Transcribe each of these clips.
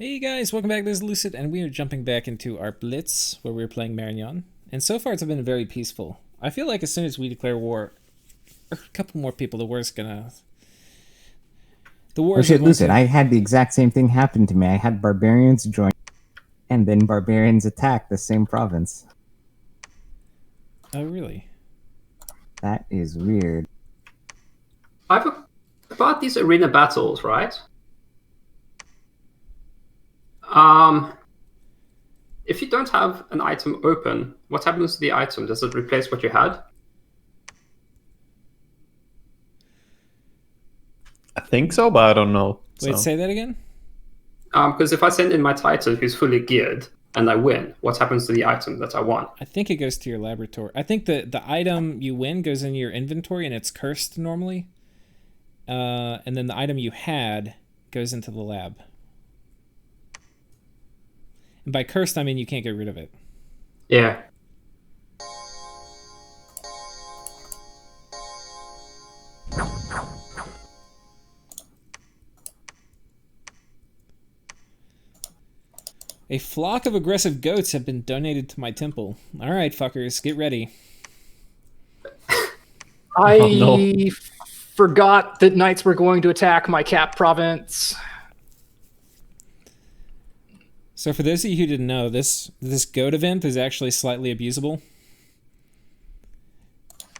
Hey guys, welcome back. This is Lucid, and we are jumping back into our Blitz, where we're playing Marignon. And so far, it's been very peaceful. I feel like as soon as we declare war, a couple more people, the war's gonna... The war Oh is shit, going Lucid, to... I had the exact same thing happen to me. I had barbarians join, and then barbarians attack the same province. Oh, really? That is weird. About these arena battles, right? If you don't have an item open, what happens to the item? Does it replace what you had? I think so, but I don't know. Wait, say that again? Because if I send in my Titan who's fully geared and I win, what happens to the item that I won? I think it goes to your laboratory. I think the item you win goes in your inventory, and it's cursed normally. And then the item you had goes into the lab. And by cursed, I mean you can't get rid of it. Yeah. A flock of aggressive goats have been donated to my temple. All right, fuckers, get ready. I forgot that knights were going to attack my cap province. So for those of you who didn't know, this goat event is actually slightly abusable.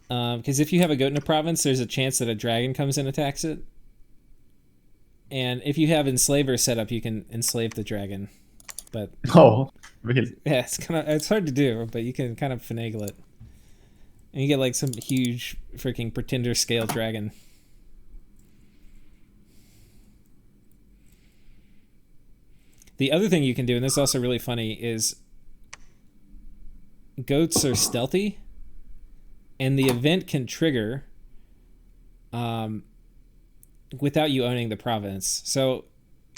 Because if you have a goat in a province, there's a chance that a dragon comes and attacks it. And if you have enslaver set up, you can enslave the dragon. But Oh, really? yeah, it's hard to do, but you can kind of finagle it. And you get like some huge freaking pretender scale dragon. The other thing you can do, and this is also really funny, is goats are stealthy, and the event can trigger without you owning the province. So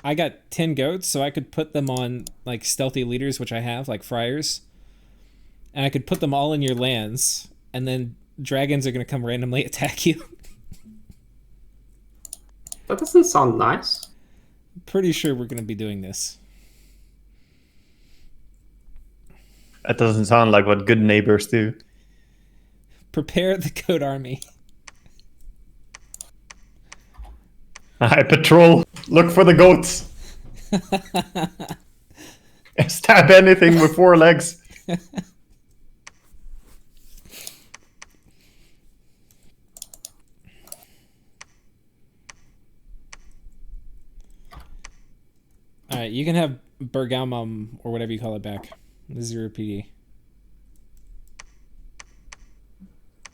I got 10 goats, so I could put them on like stealthy leaders, which I have, like friars, and I could put them all in your lands, and then dragons are going to come randomly attack you. That doesn't sound nice. Pretty sure we're going to be doing this. That doesn't sound like what good neighbors do. Prepare the goat army. I patrol. Look for the goats. Stab anything with 4 legs. Alright, you can have Bergamum, or whatever you call it, back. 0 PD.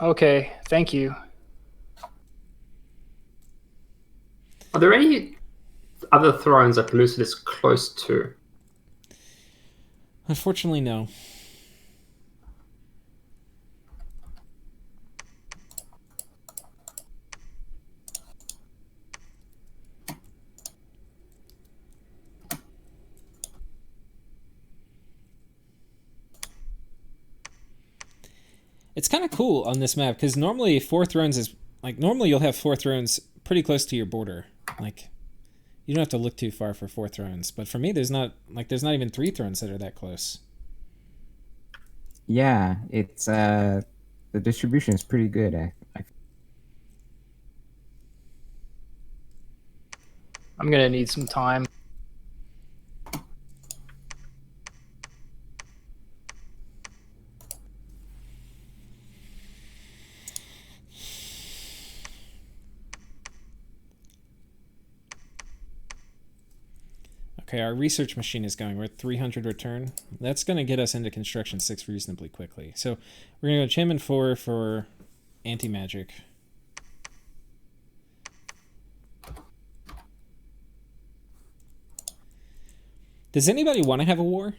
Okay, thank you. Are there any other thrones that Lucid is close to? Unfortunately, no. It's kind of cool on this map, because normally 4 thrones is... Like, normally you'll have 4 thrones pretty close to your border. Like, you don't have to look too far for 4 thrones. But for me, there's not even 3 thrones that are that close. Yeah, it's the distribution is pretty good. I'm gonna need some time. Okay, our research machine is going. We're at 300 return. That's going to get us into construction 6 reasonably quickly. So we're going to go Chairman 4 for anti-magic. Does anybody want to have a war?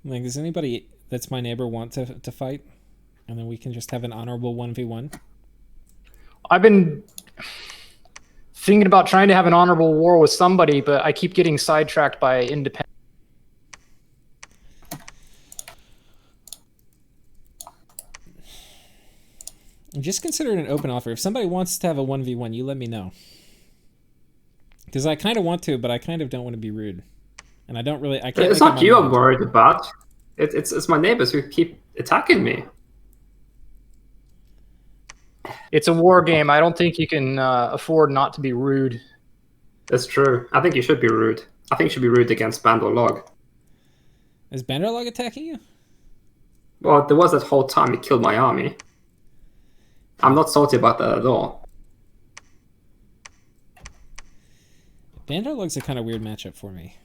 Like, does anybody that's my neighbor want to fight? And then we can just have an honorable 1v1? I've been thinking about trying to have an honorable war with somebody, but I keep getting sidetracked by independent. Just consider it an open offer. If somebody wants to have a 1v1, you let me know. Because I kind of want to, but I kind of don't want to be rude. And I can't. It's make up not my you I'm mind. worried about. It's my neighbors who keep attacking me. It's a war game. I don't think you can afford not to be rude. That's true. I think you should be rude. I think you should be rude against Bandor Log. Is Banderlog attacking you? Well, there was that whole time he killed my army. I'm not salty about that at all. Banderlog's a kind of weird matchup for me.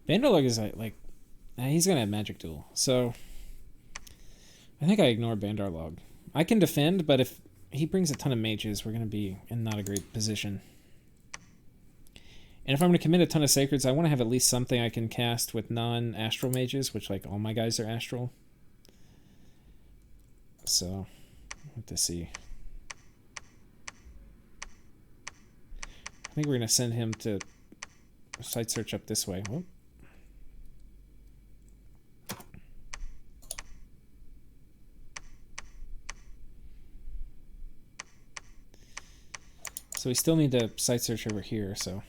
Banderlog is he's gonna have Magic Duel, so I think I ignore Bandarlog. I can defend, but if he brings a ton of mages, we're gonna be in not a great position. And if I'm gonna commit a ton of sacreds, I want to have at least something I can cast with non-astral mages, which like all my guys are astral. So, we'll have to see. I think we're gonna send him to site search up this way. Whoop. So we still need to site search over here, so.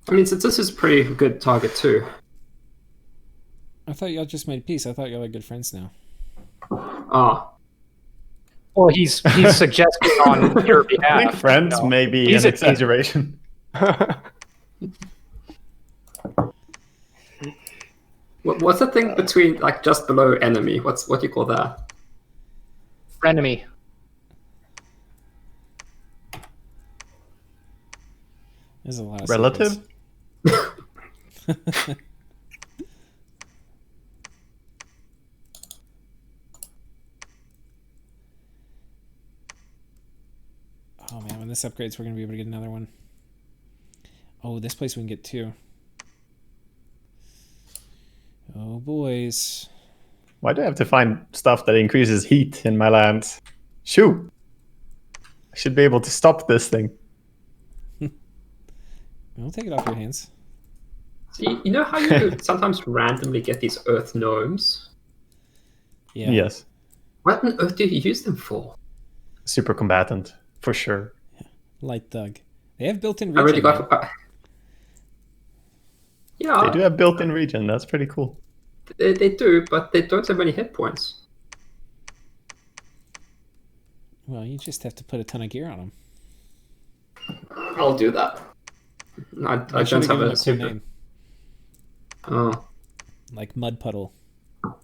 I mean, since this is a pretty good target too. I thought y'all just made peace. I thought y'all are good friends now. Ah, Well, he's suggesting on your behalf. I think friends you know. may be He's an a- exaggeration. what's the thing between like just below enemy? What do you call that? Frenemy. There's a lot of Relative? secrets. Oh man, when this upgrades, we're gonna be able to get another one. Oh, this place we can get two. Oh boys. Why do I have to find stuff that increases heat in my lands? Shoo! I should be able to stop this thing. We'll take it off your hands. So you know how you sometimes randomly get these earth gnomes? Yeah. Yes. What on earth do you use them for? Super combatant, for sure. Light thug. They have built-in I already regen. got. Yeah, They do have built-in regen, that's pretty cool. they do, but they don't have many hit points. Well, you just have to put a ton of gear on them. I'll do that. I I don't should have have given a a cool super. name, Oh, like Mud Puddle. how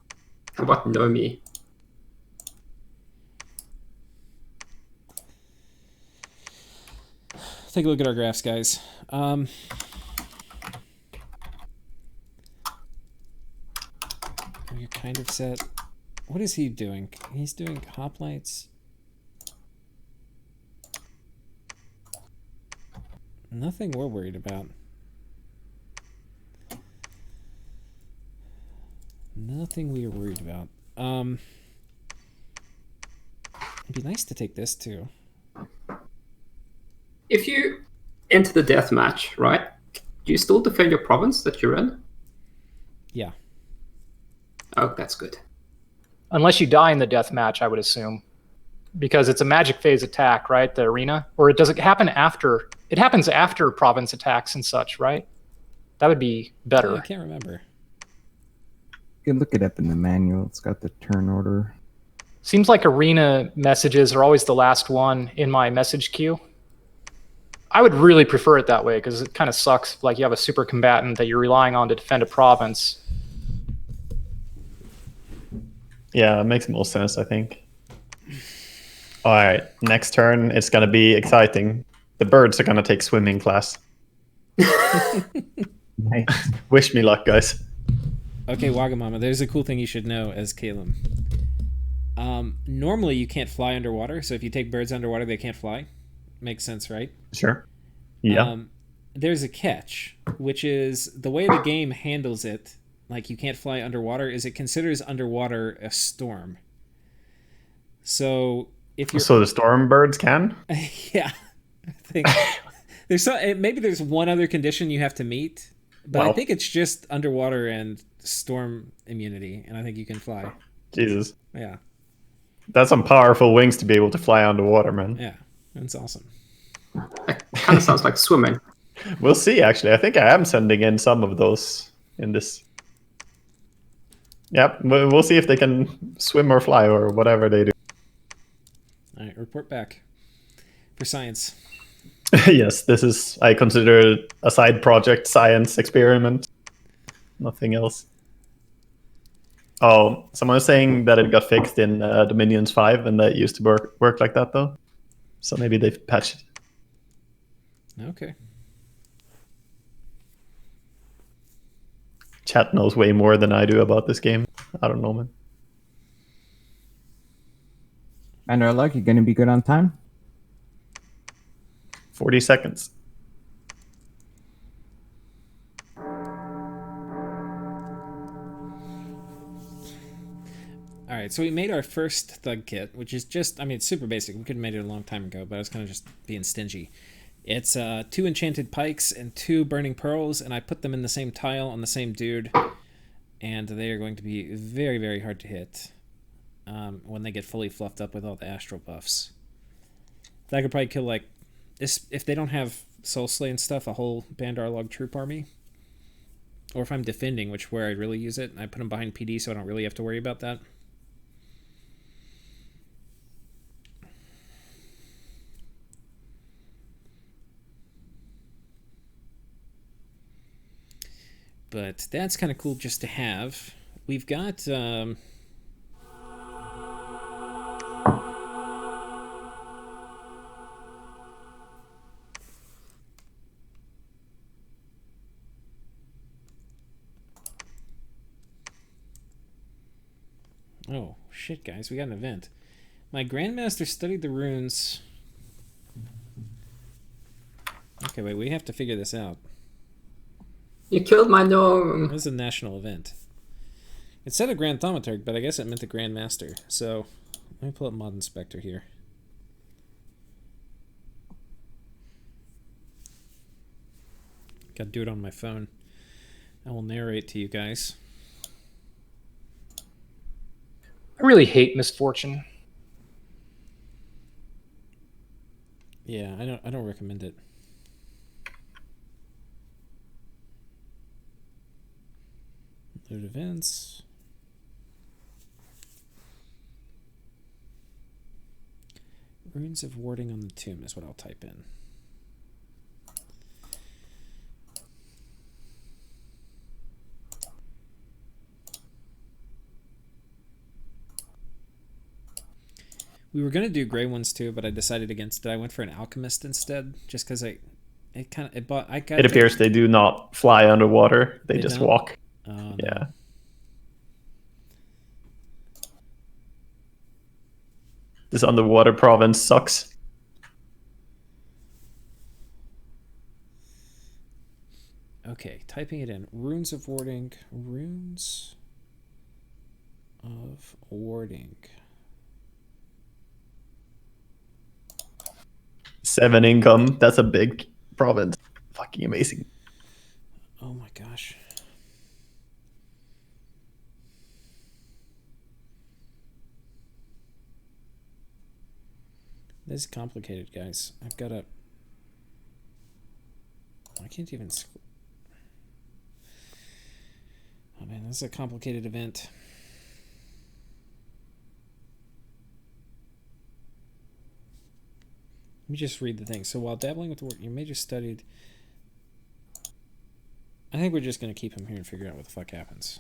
about Nomi? Take a look at our graphs, guys. You're kind of set. What is he doing? He's doing hoplites. Nothing we're worried about. Nothing we are worried about. It'd be nice to take this too. If you enter the death match, right? Do you still defend your province that you're in? Yeah. Oh, that's good. Unless you die in the death match, I would assume. Because it's a magic phase attack, right? The arena? Or does it happen after? It happens after province attacks and such, right? That would be better. I can't remember. You can look it up in the manual. It's got the turn order. Seems like arena messages are always the last one in my message queue. I would really prefer it that way because it kind of sucks. Like you have a super combatant that you're relying on to defend a province. Yeah, it makes more sense, I think. Alright, next turn, it's gonna be exciting. The birds are gonna take swimming class. Nice. Wish me luck, guys. Okay, Wagamama, there's a cool thing you should know as Caleb. Normally you can't fly underwater, so if you take birds underwater, they can't fly. Makes sense, right? Sure. Yeah. There's a catch, which is the way the game handles it, like you can't fly underwater, is it considers underwater a storm. So if you're... So the storm birds can? Yeah. I think maybe there's one other condition you have to meet, but I think it's just underwater and storm immunity, and I think you can fly. Jesus. Yeah. That's some powerful wings to be able to fly underwater, man. Yeah. That's awesome. That kind of sounds like swimming. We'll see, actually. I think I am sending in some of those in this. Yep, we'll see if they can swim or fly or whatever they do. All right, report back for science. Yes, this is, I consider it a side project, science experiment. Nothing else. Oh, someone was saying that it got fixed in Dominions 5 and that it used to work like that, though. So maybe they've patched it. Okay. Chat knows way more than I do about this game. I don't know, man. And our luck, you going to be good on time? 40 seconds. All right, so we made our first thug kit, which is just, I mean, it's super basic. We could have made it a long time ago, but I was kind of just being stingy. It's 2 enchanted pikes and 2 burning pearls, and I put them in the same tile on the same dude, and they are going to be very, very hard to hit when they get fully fluffed up with all the astral buffs. That could probably kill, like, if they don't have soul slay and stuff, a whole Bandar log troop army. Or if I'm defending, which where I'd really use it, I put them behind PD so I don't really have to worry about that. But that's kind of cool just to have. We've got... Oh, shit, guys. We got an event. My Grandmaster studied the runes... Okay, wait. We have to figure this out. You killed my gnome. This is a national event. It said a Grand Thaumaturg, but I guess it meant a Grandmaster. So, let me pull up Mod Inspector here. Gotta do it on my phone. I will narrate to you guys. I really hate misfortune. Yeah, I don't recommend it. Load events. Runes of warding on the tomb is what I'll type in. We were gonna do gray ones too, but I decided against it. I went for an alchemist instead, just because it appears they do not fly underwater; they just don't? walk. No. Yeah. This underwater province sucks. Okay, typing it in. Runes of warding. Runes of warding. 7 income. That's a big province. Fucking amazing. Oh my gosh. This is complicated, guys. I've got to... I can't even... Oh man, this is a complicated event. Let me just read the thing. So while dabbling with the work, your major studied... I think we're just going to keep him here and figure out what the fuck happens.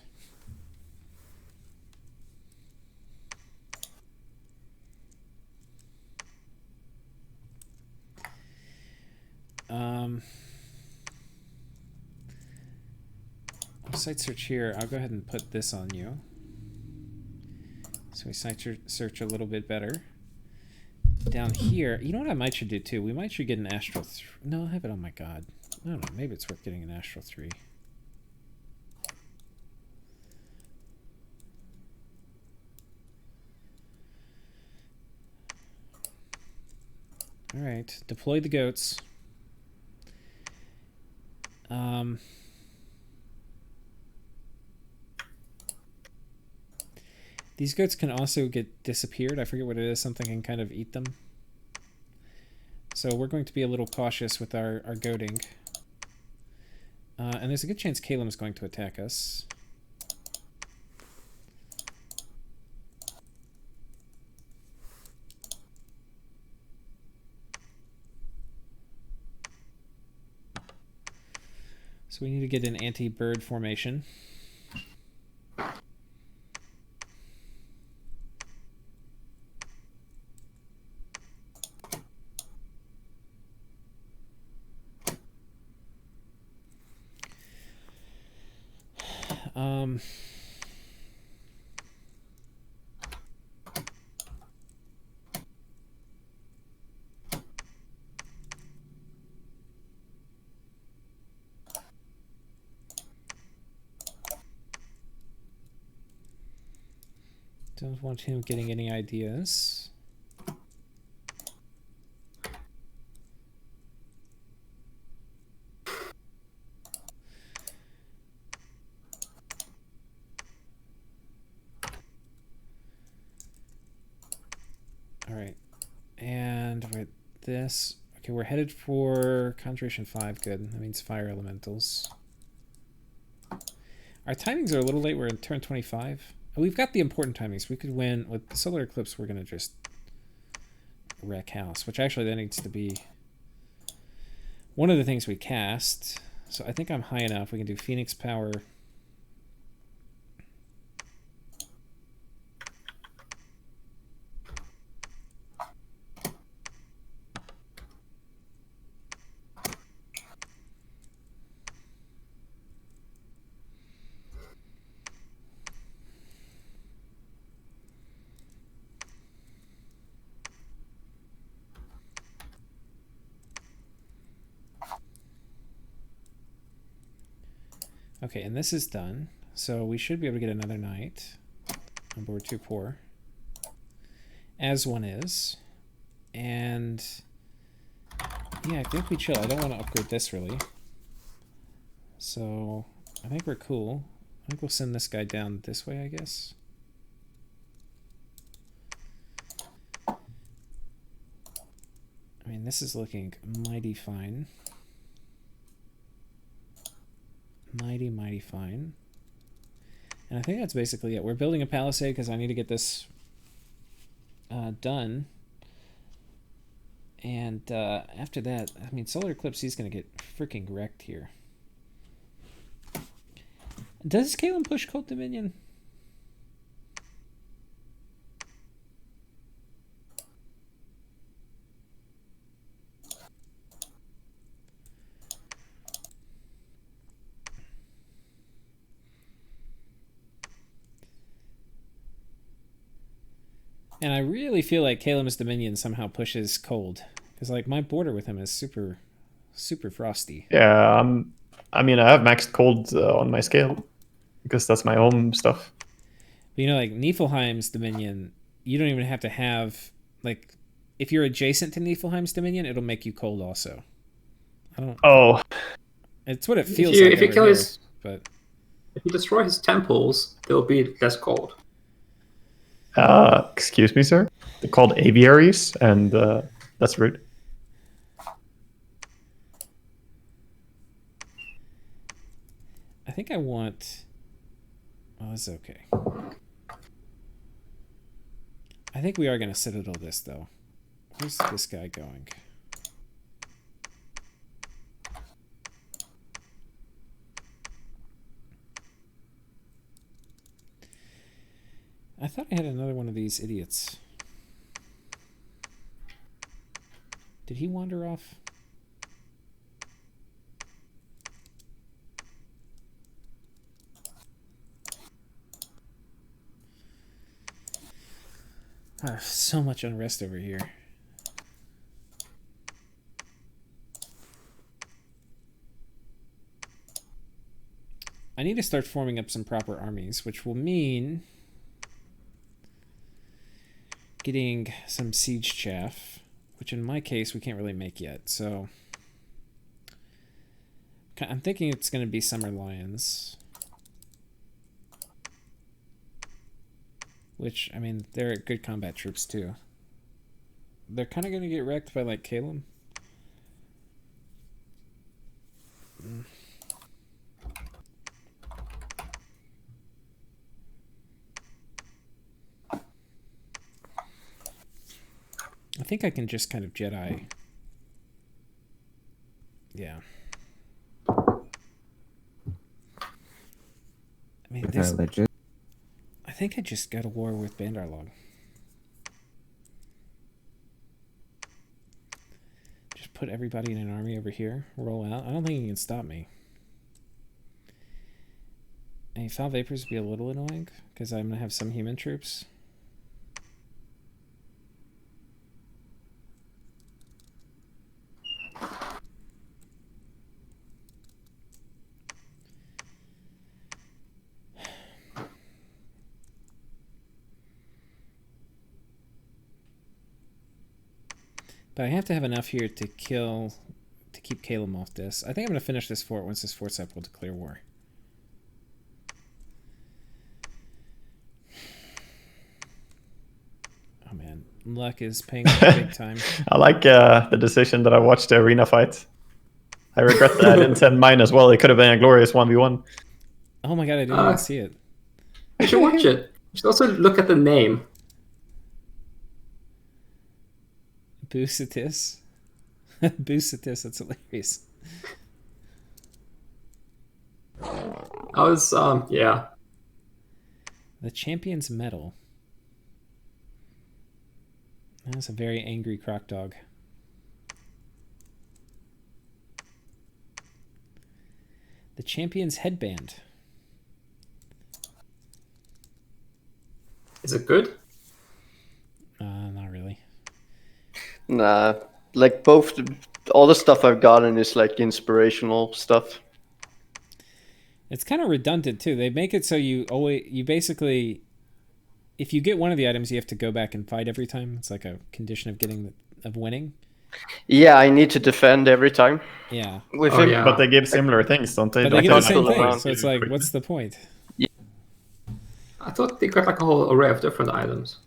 Site search here. I'll go ahead and put this on you. So So we search a little bit better. Down here, you know what I might should do too? We might should get an astral. No, I have it on my god. I don't know. Maybe it's worth getting an astral 3. All right, deploy the goats. These goats can also get disappeared. I forget what it is. Something can kind of eat them. So we're going to be a little cautious with our goating. And there's a good chance Caleb is going to attack us. So we need to get an anti-bird formation. Don't want him getting any ideas. All right, and with this, okay, we're headed for Conjuration 5. Good, that means fire elementals. Our timings are a little late. We're in turn 25. We've got the important timings. We could win with the solar eclipse. We're gonna just wreck house, which actually that needs to be one of the things we cast. So I think I'm high enough. We can do Phoenix Power. Okay, and this is done. So we should be able to get another knight. But we're too poor. As one is. And yeah, I think we chill. I don't want to upgrade this really. So I think we're cool. I think we'll send this guy down this way, I guess. I mean, this is looking mighty fine. Mighty fine. And I think that's basically it. We're building a palisade because I need to get this done. And after that, I mean, solar eclipse, he's going to get freaking wrecked here. Does Caleb push Cult Dominion? And I really feel like Calem's Dominion somehow pushes cold. Because, like, my border with him is super, super frosty. Yeah, I mean, I have maxed cold on my scale. Because that's my home stuff. But, you know, like, Niflheim's Dominion, you don't even have to have, like, if you're adjacent to Niflheim's Dominion, it'll make you cold also. I don't... Oh. It's what it feels if like you kill here, his, but... If you destroy his temples, they'll be less cold. Excuse me, sir? They're called aviaries, and that's rude. I think I want... Oh, that's okay. I think we are going to citadel this, though. Where's this guy going? I thought I had another one of these idiots. Did he wander off? So much unrest over here. I need to start forming up some proper armies, which will mean getting some siege chaff, which in my case we can't really make yet. So I'm thinking it's going to be Summer Lions. Which, I mean, they're good combat troops too. They're kind of going to get wrecked by, like, Caleb. I think I can just kind of Jedi. Yeah. I mean, there's... legit. I think I just go to war with Bandarlog. Just put everybody in an army over here, roll out. I don't think you can stop me. And Foul Vapors would be a little annoying, because I'm going to have some human troops. But I have to have enough here to keep Caleb off this. I think I'm going to finish this fort. Once this fort's up, we'll declare war. Oh man, luck is paying off big time. I like the decision that I watched the arena fight. I regret that I didn't send mine as well. It could have been a glorious 1v1. Oh my god, I didn't even see it. You should watch it. You should also look at the name. Boosatis. Boosatis, that's hilarious. I was, yeah. The Champion's Medal. That's a very angry croc dog. The Champion's Headband. Is it good? Not really. Nah, like all the stuff I've gotten is like inspirational stuff. It's kind of redundant too. They make it so you basically, if you get one of the items, you have to go back and fight every time. It's like a condition of winning. Yeah, I need to defend every time. Yeah. With Oh, him. yeah. But they give similar things, don't they? But they Like, give the don't same have to thing, around so it's like, what's the point? I thought they got like a whole array of different items.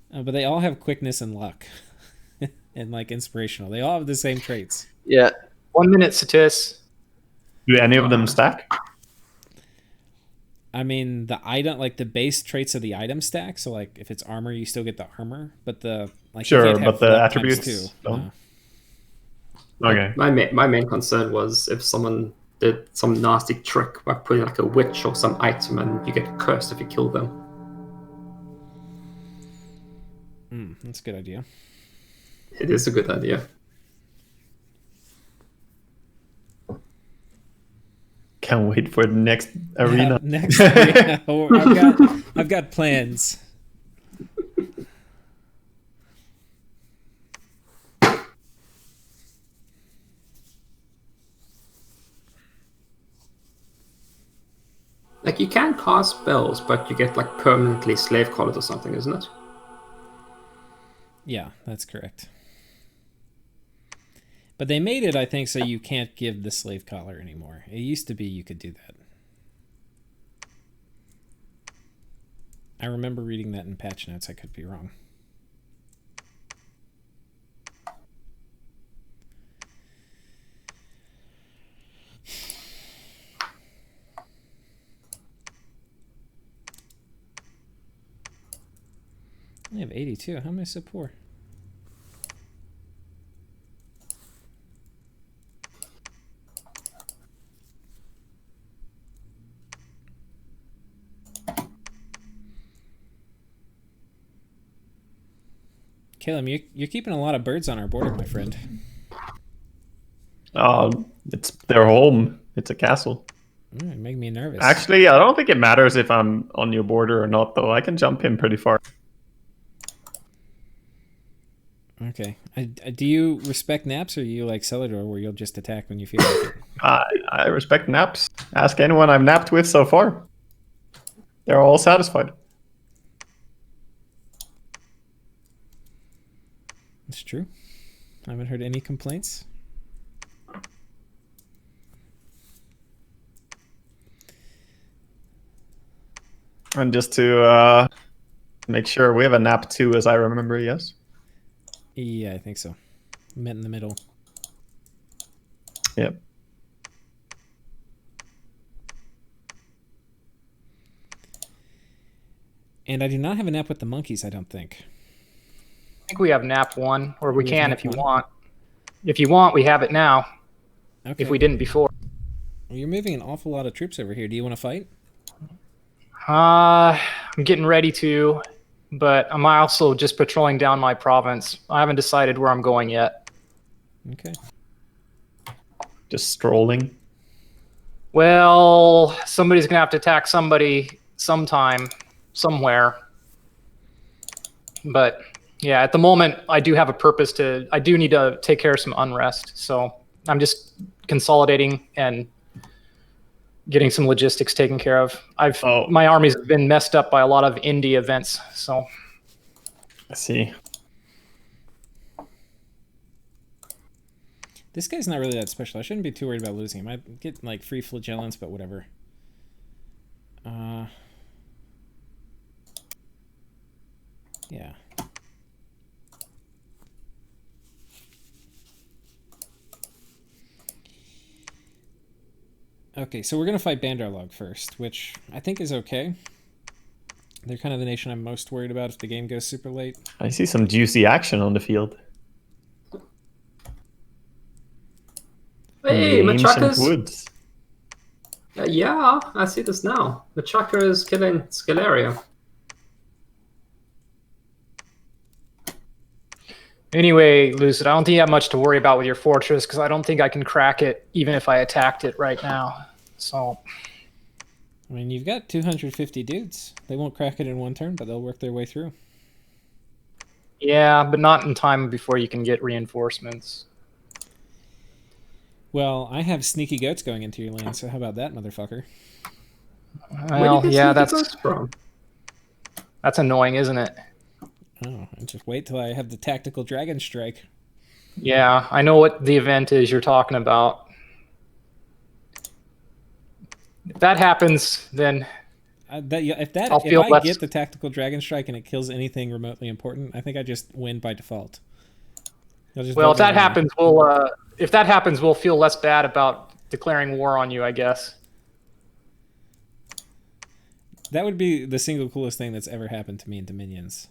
But they all have quickness and luck. And like inspirational. They all have the same traits. Yeah. 1 minute, Satis. Do any of them stack? I mean, the item, like the base traits of the item stack. So like if it's armor, you still get the armor, but the like you Sure, can't have but the luck times attributes two. don't. No. Okay. My main concern was if someone did some nasty trick by putting like a witch or some item and you get cursed if you kill them. That's a good idea. It is a good idea. Can't wait for the next arena. Next, yeah, I've got plans. Like you can cast spells, but you get like permanently slave collared or something, isn't it? Yeah, that's correct. But they made it, I think, so you can't give the slave collar anymore. It used to be you could do that. I remember reading that in patch notes. I could be wrong. I have 82. How am I so poor? Caleb, you're keeping a lot of birds on our border, my friend. It's their home. It's a castle. It make me nervous. Actually, I don't think it matters if I'm on your border or not, though. I can jump in pretty far. Okay. Do you respect naps, or are you like Celador, where you'll just attack when you feel like it? I respect naps. Ask anyone I've napped with so far. They're all satisfied. It's true. I haven't heard any complaints. And just to make sure, we have a nap too, as I remember, yes? Yeah, I think so. Met in the middle. Yep. And I do not have a nap with the monkeys, I don't think. I think we have nap 1, or we We have can nap if you 1? want. If you want, we have it now. Okay. If we didn't before. Well, you're moving an awful lot of troops over here. Do you want to fight? I'm getting ready to, but I'm also just patrolling down my province. I haven't decided where I'm going yet. Okay. Just strolling. Well, somebody's gonna have to attack somebody sometime, somewhere. But yeah, at the moment, I do have a purpose to. I do need to take care of some unrest, so I'm just consolidating and getting some logistics taken care of. My army's been messed up by a lot of indie events, so. I see. This guy's not really that special. I shouldn't be too worried about losing him. I get like free flagellants, but whatever. Yeah. Okay, so we're going to fight Bandarlog first, which I think is okay. They're kind of the nation I'm most worried about if the game goes super late. I see some juicy action on the field. Hey, In the ancient Machakas! woods. Yeah, I see this now. Machaka is killing Scalaria. Anyway, Lucid, I don't think you have much to worry about with your fortress, because I don't think I can crack it, even if I attacked it right now. So. I mean, you've got 250 dudes. They won't crack it in one turn, but they'll work their way through. Yeah, but not in time before you can get reinforcements. Well, I have sneaky goats going into your land, so how about that, motherfucker? Well, yeah, Goats from? that's annoying, isn't it? Oh, and just wait till I have the tactical dragon strike. Yeah, I know what the event is you're talking about. If that happens, then If feel I less- get the tactical dragon strike and it kills anything remotely important, I think I just win by default. well, if that happens, we'll feel less bad about declaring war on you, I guess. That would be the single coolest thing that's ever happened to me in Dominions.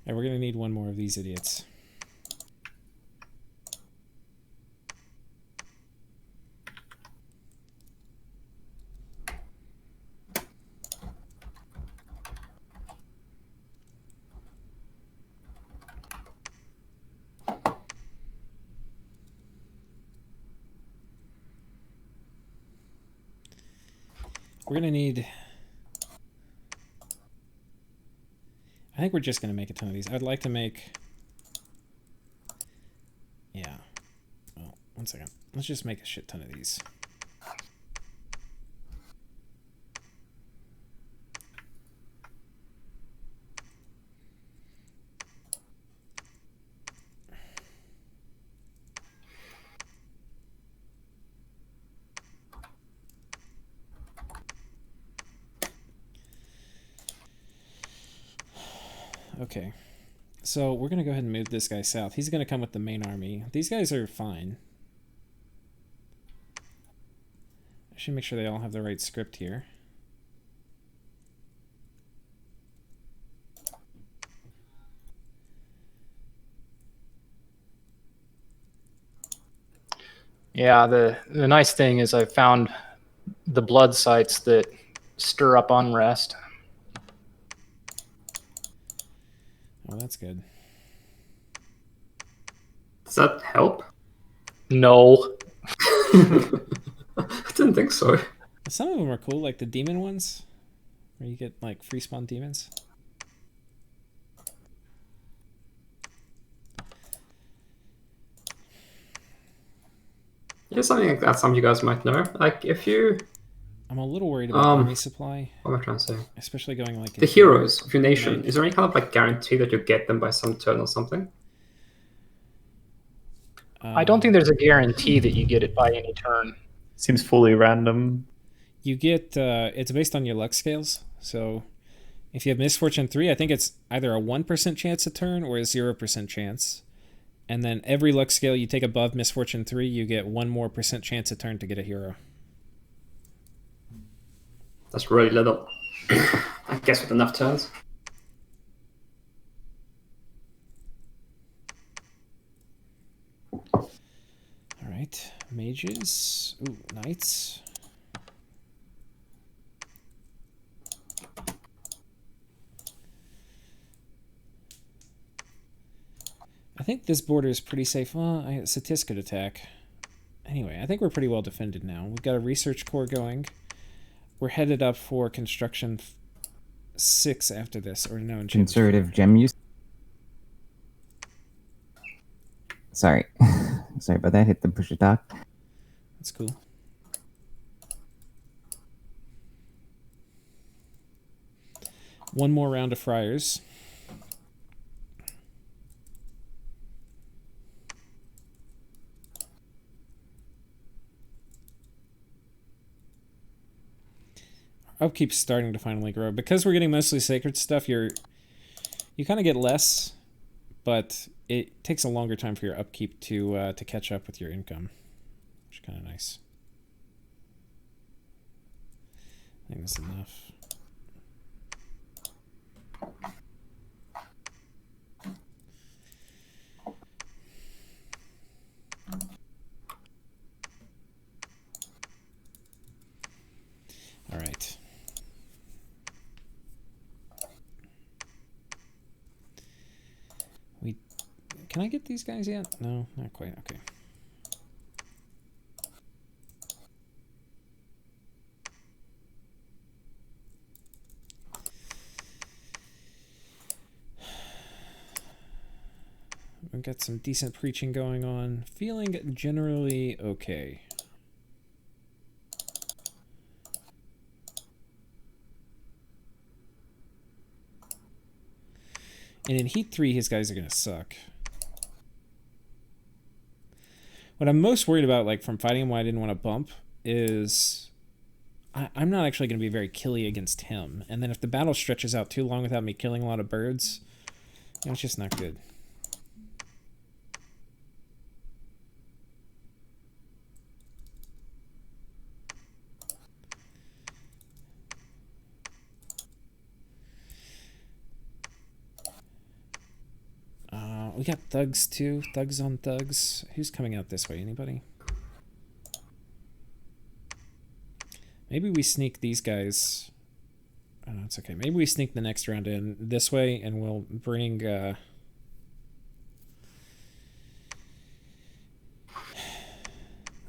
And we're going to need one more of these idiots. We're going to need... I think we're just going to make a ton of these. I'd like to make... Yeah. Well, one second. Let's just make a shit ton of these. Okay, so we're going to go ahead and move this guy south. He's going to come with the main army. These guys are fine. I should make sure they all have the right script here. Yeah, the nice thing is I found the blood sites that stir up unrest. Oh, that's good. Does that help? No. I didn't think so. Some of them are cool, like the demon ones, where you get like free spawn demons. Here's something like that some of you guys might know. Like if you I'm a little worried about army supply, what am I trying to say? especially going like The heroes of your nation, is there any kind of like guarantee that you'll get them by some turn or something? I don't think there's a guarantee that you get it by any turn. Seems fully random. You get it's based on your luck scales. So if you have misfortune 3, I think it's either a 1% chance a turn or a 0% chance. And then every luck scale you take above misfortune 3, you get 1% more chance a turn to get a hero. That's really little. I guess with enough turns. Alright, mages. Ooh, knights. I think this border is pretty safe. Well, Satis could attack. Anyway, I think we're pretty well defended now. We've got a research core going. We're headed up for construction 6 after this, or no? Conservative gem use. Sorry. Sorry about that. Hit the push attack. That's cool. One more round of friars. Upkeep's starting to finally grow. Because we're getting mostly sacred stuff, you kind of get less, but it takes a longer time for your upkeep to catch up with your income, which is kind of nice. I think that's enough. All right. Can I get these guys yet? No, not quite. Okay. We've got some decent preaching going on. Feeling generally okay. And in Heat 3, his guys are going to suck. What I'm most worried about, like, from fighting him, why I didn't want to bump, is I'm not actually going to be very killy against him. And then if the battle stretches out too long without me killing a lot of birds, you know, it's just not good. We got thugs too. Thugs on thugs. Who's coming out this way? Anybody? Maybe we sneak these guys. Oh, no, it's okay. Maybe we sneak the next round in this way, and we'll bring.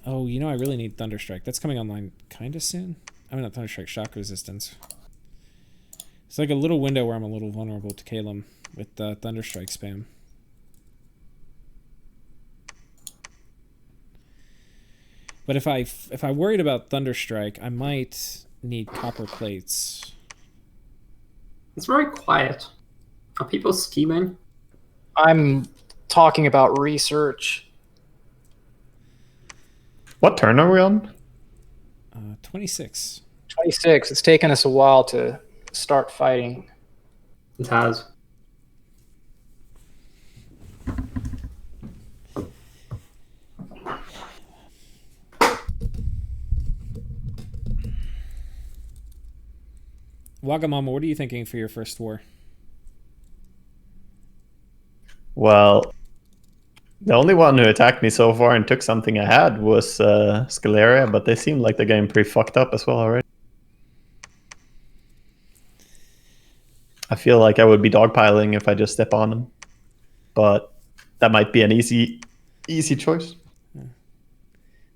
Oh, you know, I really need Thunderstrike. That's coming online kind of soon. I mean, not Thunderstrike, shock resistance. It's like a little window where I'm a little vulnerable to Calum with Thunderstrike spam. But if I worried about Thunderstrike, I might need copper plates. It's very quiet. Are people scheming? I'm talking about research. What turn are we on? 26. 26. It's taken us a while to start fighting. It has. Wagamama, what are you thinking for your first war? Well, the only one who attacked me so far and took something I had was Scaleria, but they seem like they're getting pretty fucked up as well already. I feel like I would be dogpiling if I just step on them, but that might be an easy choice.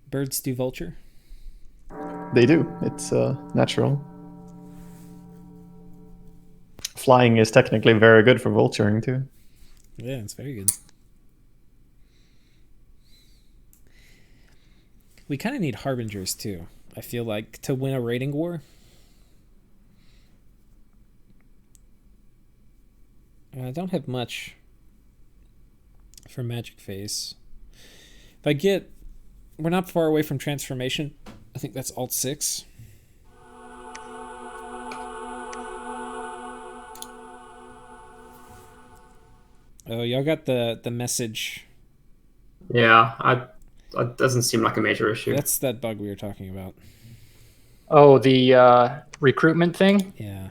Birds do vulture. They do. It's natural. Flying is technically very good for vulturing too. Yeah, it's very good. We kind of need harbingers too. I feel like to win a raiding war. I don't have much for magic phase. If I get, we're not far away from transformation. I think that's Alt 6. Oh, y'all got the message. Yeah, that doesn't seem like a major issue. That's that bug we were talking about. Oh, the recruitment thing? Yeah.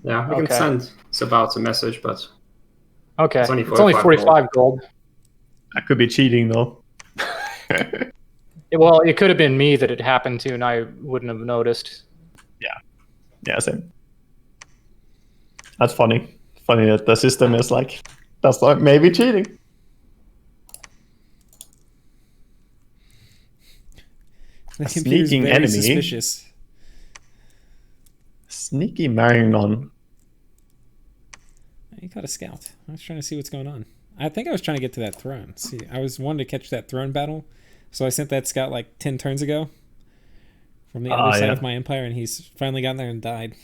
Yeah, we can send Sabat a message, but okay, it's only it's only 45 gold. That could be cheating though. Well, it could have been me that it happened to, and I wouldn't have noticed. Yeah, same. That's funny. Funny that the system is like, that's like maybe cheating. The A computer's sneaking very enemy. suspicious. Sneaky Marignon. You got a scout. I was trying to see what's going on. I think I was trying to get to that throne. See, I was wanting to catch that throne battle, so I sent that scout like 10 turns ago from the other side of my empire, and he's finally gotten there and died.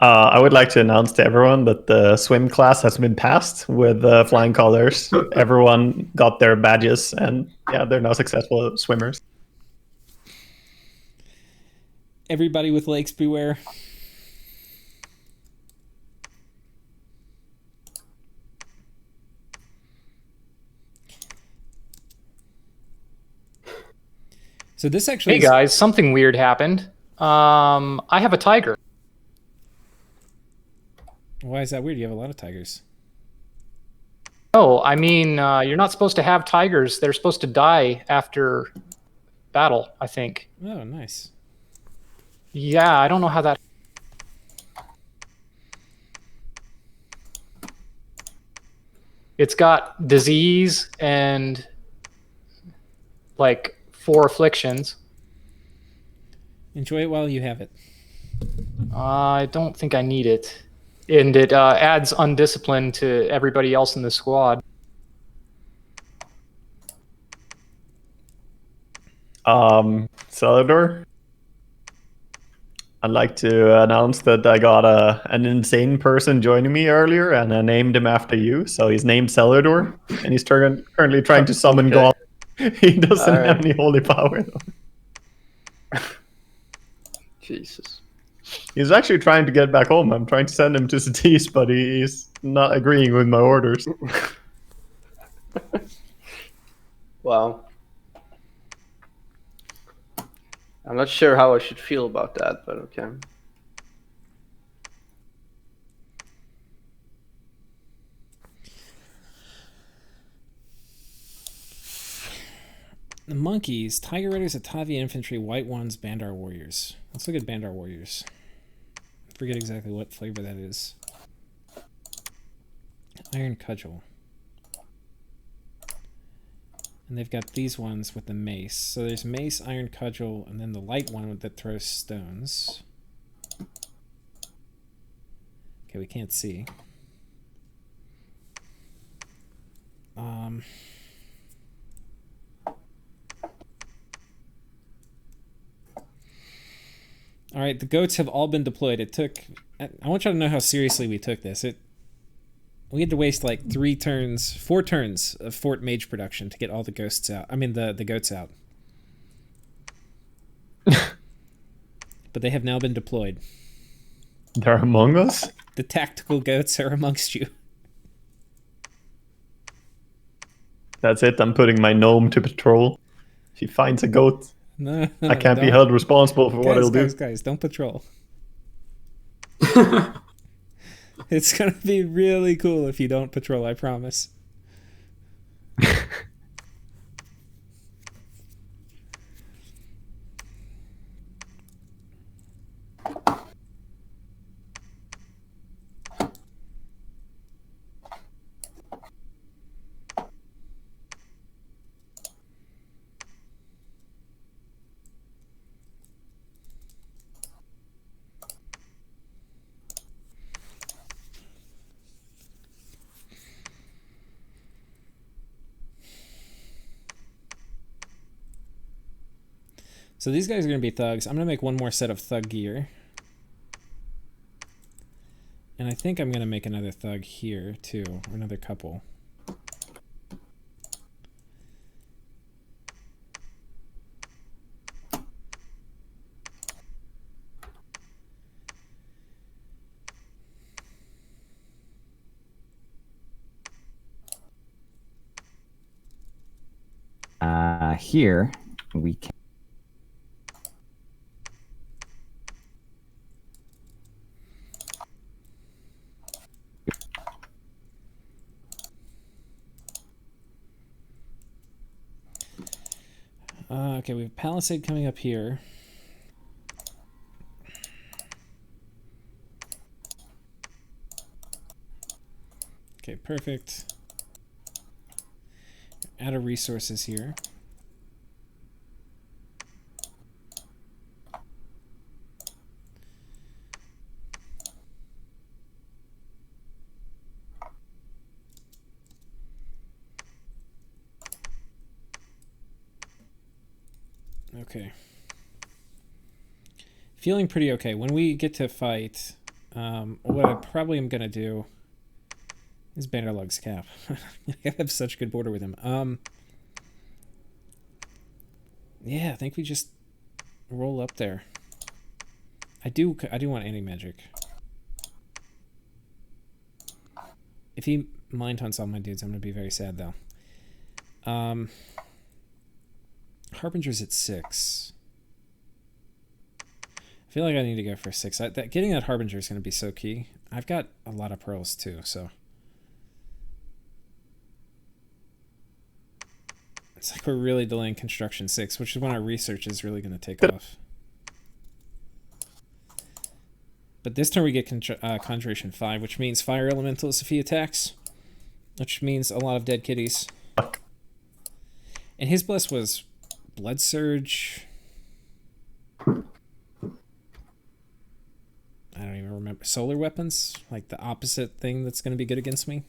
I would like to announce to everyone that the swim class has been passed with flying colors. Everyone got their badges, and yeah, they're now successful swimmers. Everybody with lakes beware. So this actually. Hey guys, something weird happened. I have a tiger. Why is that weird? You have a lot of tigers. No, I mean, you're not supposed to have tigers. They're supposed to die after battle, I think. Oh, nice. Yeah, I don't know how that... It's got disease and like 4 afflictions. Enjoy it while you have it. I don't think I need it. And it adds undiscipline to everybody else in the squad. Celador, I'd like to announce that I got an insane person joining me earlier, and I named him after you. So he's named Celador, and he's currently trying to summon God. He doesn't have any holy power, though. Jesus. He's actually trying to get back home. I'm trying to send him to cities, but he's not agreeing with my orders. Wow. I'm not sure how I should feel about that, but okay. The monkeys, Tiger Raiders, Atavi Infantry, White Ones, Bandar Warriors. Let's look at Bandar Warriors. I forget exactly what flavor that is. Iron Cudgel. And they've got these ones with the mace. So there's mace, iron cudgel, and then the light one that throws stones. Okay, we can't see. Alright, the goats have all been deployed. It took... I want you to know how seriously we took this. We had to waste like 4 turns of Fort Mage production to get all the ghosts out. I mean, the goats out. But they have now been deployed. They're among us? The tactical goats are amongst you. That's it. I'm putting my gnome to patrol. If he finds a goat, No, I can't be held responsible for what he'll do. Guys, don't patrol. It's gonna be really cool if you don't patrol, I promise. So these guys are going to be thugs. I'm going to make one more set of thug gear. And I think I'm going to make another thug here, too. Or another couple. Here we can. Okay, we have Palisade coming up here. Okay, perfect. Add a resources here. Okay. Feeling pretty okay. When we get to fight, what I probably am going to do is Bannerlug's cap. I have such good border with him. Yeah, I think we just roll up there. I do want anti-magic. If he mind hunts all my dudes, I'm going to be very sad, though. Harbinger's at 6. I feel like I need to go for 6. Getting that Harbinger is going to be so key. I've got a lot of pearls, too, so... It's like we're really delaying construction 6, which is when our research is really going to take off. But this turn we get Conjuration 5, which means Fire Elementals if he attacks. Which means a lot of dead kitties. And his bless was Blood Surge. I don't even remember. Solar Weapons? Like the opposite thing that's going to be good against me.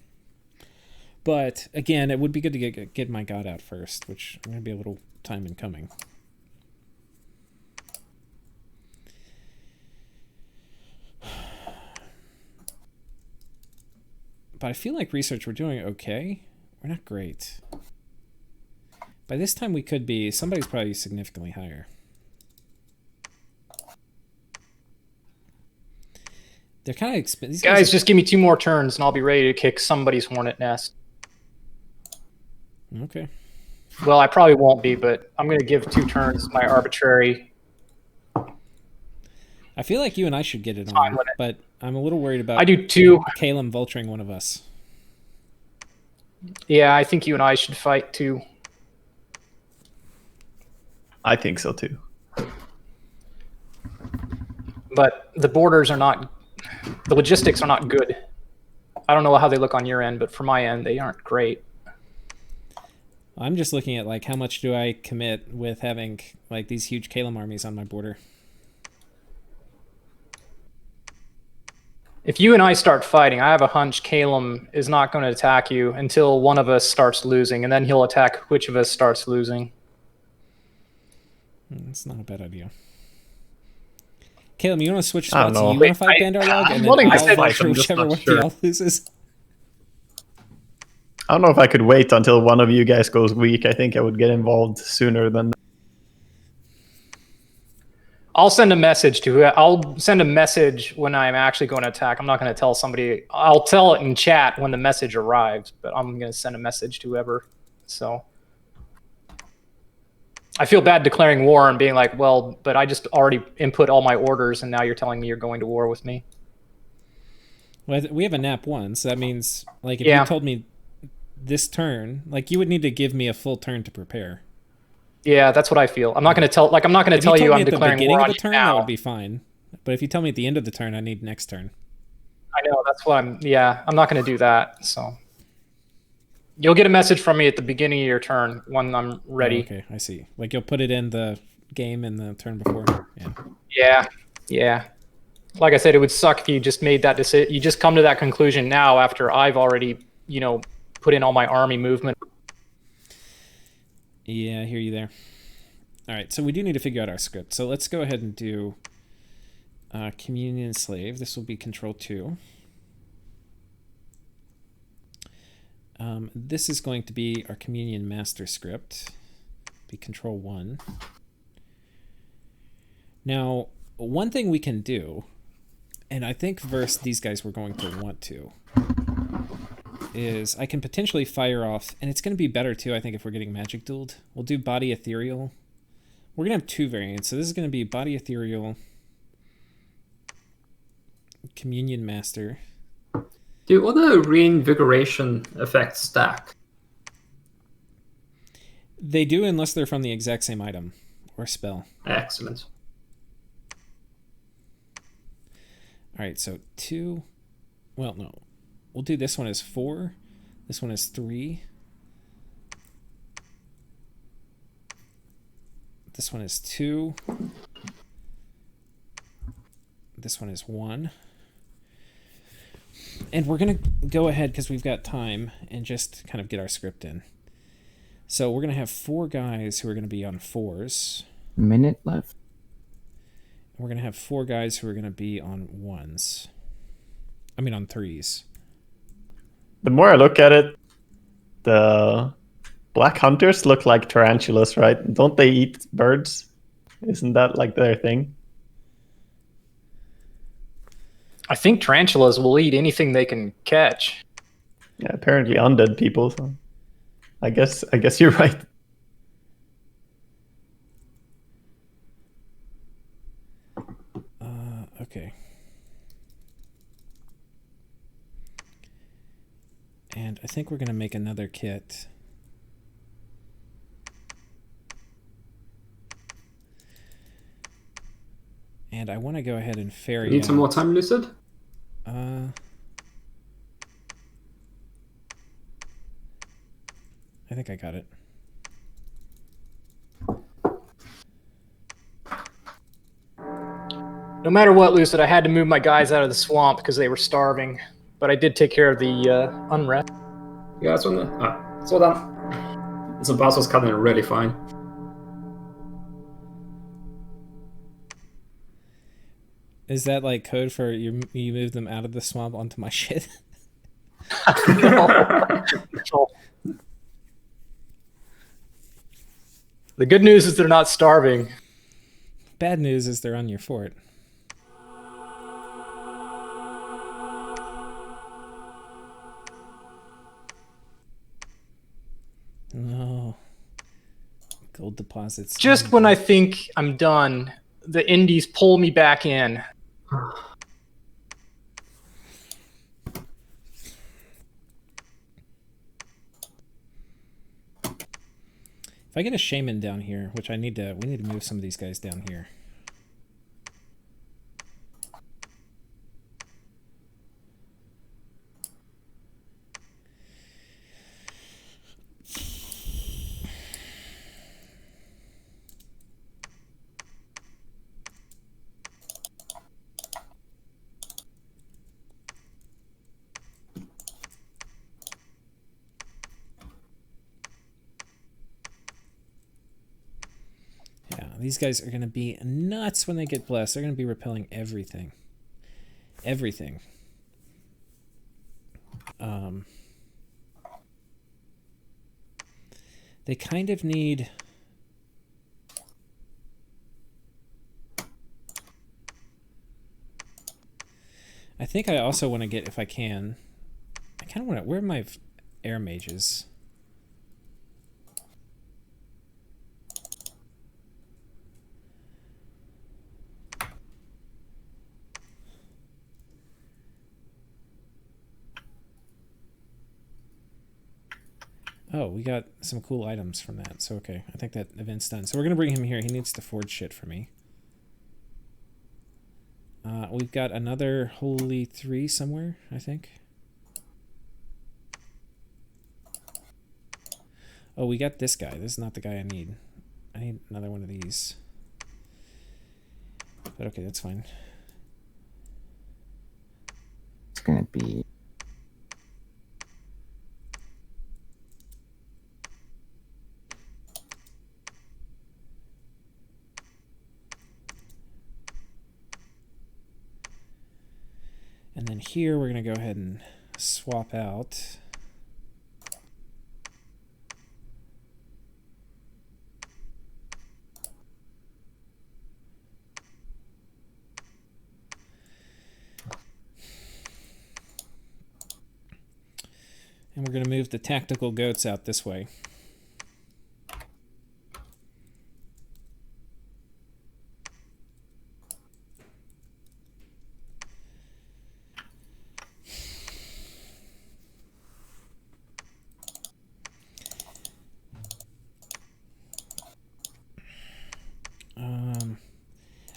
But, again, it would be good to get my god out first, which I'm going to be a little time in coming. But I feel like research, we're doing okay. We're not great. By this time we could be... Somebody's probably significantly higher. They're kind of expensive. Guys, just give me 2 more turns and I'll be ready to kick somebody's hornet nest. Okay. Well, I probably won't be, but I'm going to give 2 turns my arbitrary... I feel like you and I should get it on, but I'm a little worried about... I do 2. Calum vulturing one of us. Yeah, I think you and I should fight too. I think so too. But the borders are not... The logistics are not good. I don't know how they look on your end, but for my end, they aren't great. I'm just looking at, like, how much do I commit with having, like, these huge Calum armies on my border. If you and I start fighting, I have a hunch Calum is not going to attack you until one of us starts losing, and then he'll attack which of us starts losing. That's not a bad idea. Calum, you want to switch spots? You know. want to fight Bandarlog, and then I'll vulture whichever one of y'all loses? I don't know if I could wait until one of you guys goes weak. I think I would get involved sooner than that. I'll send a message to... I'll send a message when I'm actually going to attack. I'm not going to tell somebody... I'll tell it in chat when the message arrives, but I'm going to send a message to whoever. So... I feel bad declaring war and being like, well, but I just already input all my orders and now you're telling me you're going to war with me. Well, we have a nap 1, so that means, like, if you told me this turn, like, you would need to give me a full turn to prepare. Yeah, that's what I feel. I'm not going to tell... Like, I'm not going to tell you I'm declaring war on you now. That would be fine. But if you tell me at the end of the turn, I need next turn. I know, that's what I'm... Yeah, I'm not going to do that, so... You'll get a message from me at the beginning of your turn when I'm ready. Oh, okay, I see. Like, you'll put it in the game in the turn before? Yeah. Like I said, it would suck if you just made that decision. You just come to that conclusion now after I've already, you know, put in all my army movement. Yeah, I hear you there. All right, so we do need to figure out our script. So let's go ahead and do communion slave. This will be control 2. This is going to be our communion master script. Be control 1. Now, one thing we can do, and I think versus these guys we're going to want to, is I can potentially fire off, and it's going to be better too, I think, if we're getting magic dueled. We'll do body ethereal. We're going to have 2 variants, so this is going to be body ethereal, communion master. Do all the reinvigoration effects stack? They do, unless they're from the exact same item or spell. Excellent. All right, so 2. Well, no. We'll do this one as 4. This one is 3. This one is 2. This one is 1. And we're going to go ahead, because we've got time, and just kind of get our script in. So we're going to have 4 guys who are going to be on 4s. Minute left. We're going to have 4 guys who are going to be on 1s. I mean on 3s. The more I look at it, the black hunters look like tarantulas, right? Don't they eat birds? Isn't that like their thing? I think tarantulas will eat anything they can catch. Yeah, apparently undead people. So I guess you're right. Okay. And I think we're going to make another kit. And I want to go ahead and ferry Need some out- more time, Lucid? I think I got it. No matter what, Lucid, I had to move my guys out of the swamp because they were starving. But I did take care of the unrest. You guys want to... it's all done. So boss was coming in really fine. Is that like code for you move them out of the swamp onto my shit? No. The good news is they're not starving. Bad news is they're on your fort. No. Gold deposits. Just when I think I'm done, the indies pull me back in. If I get a shaman down here, which we need to move some of these guys down here. These guys are going to be nuts when they get blessed. They're going to be repelling everything. Everything. They kind of need... I think I also want to get, if I can... I kind of want to... Where are my air mages? Oh, we got some cool items from that. So, okay. I think that event's done. So we're going to bring him here. He needs to forge shit for me. We've got another Holy 3 somewhere, I think. Oh, we got this guy. This is not the guy I need. I need another one of these. But okay, that's fine. It's gonna be... And then here we're going to go ahead and swap out. And we're going to move the tactical goats out this way.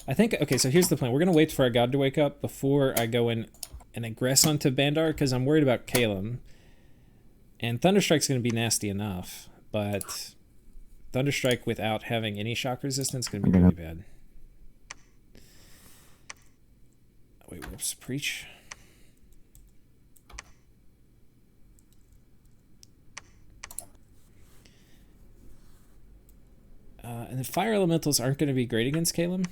I think, okay, so here's the plan. We're going to wait for our god to wake up before I go in and aggress onto Bandar, because I'm worried about Kalem. And Thunderstrike's going to be nasty enough, but Thunderstrike without having any shock resistance is going to be really bad. Wait, whoops, preach. And the fire elementals aren't going to be great against Kalem.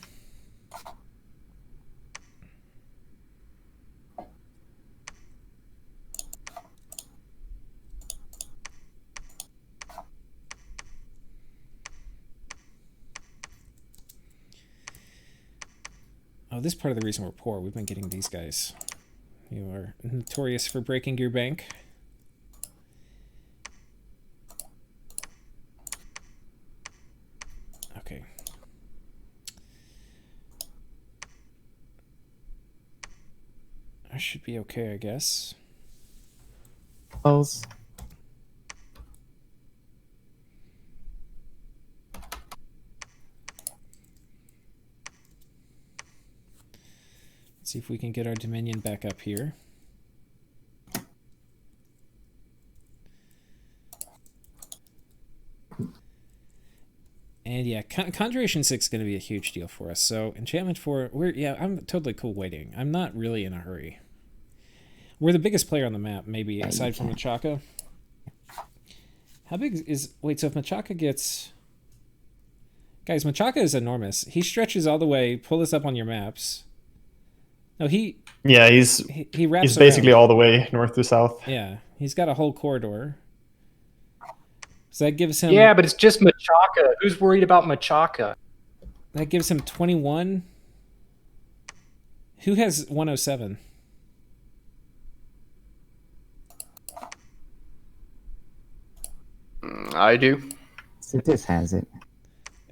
Oh, this is part of the reason we're poor. We've been getting these guys. You are notorious for breaking your bank. Okay. I should be okay, I guess. Pulse. Let's see if we can get our Dominion back up here. And yeah, Conjuration 6 is going to be a huge deal for us. So Enchantment 4, I'm totally cool waiting. I'm not really in a hurry. We're the biggest player on the map, maybe, aside from Machaka. How big is... Wait, so if Machaka gets... Guys, Machaka is enormous. He stretches all the way. Pull this up on your maps. No, he wraps he's basically around. all the way north to south. Yeah, he's got a whole corridor. So that gives him... Yeah, but it's just Machaka. Who's worried about Machaka? That gives him 21. Who has 107? I do. Sitis has it.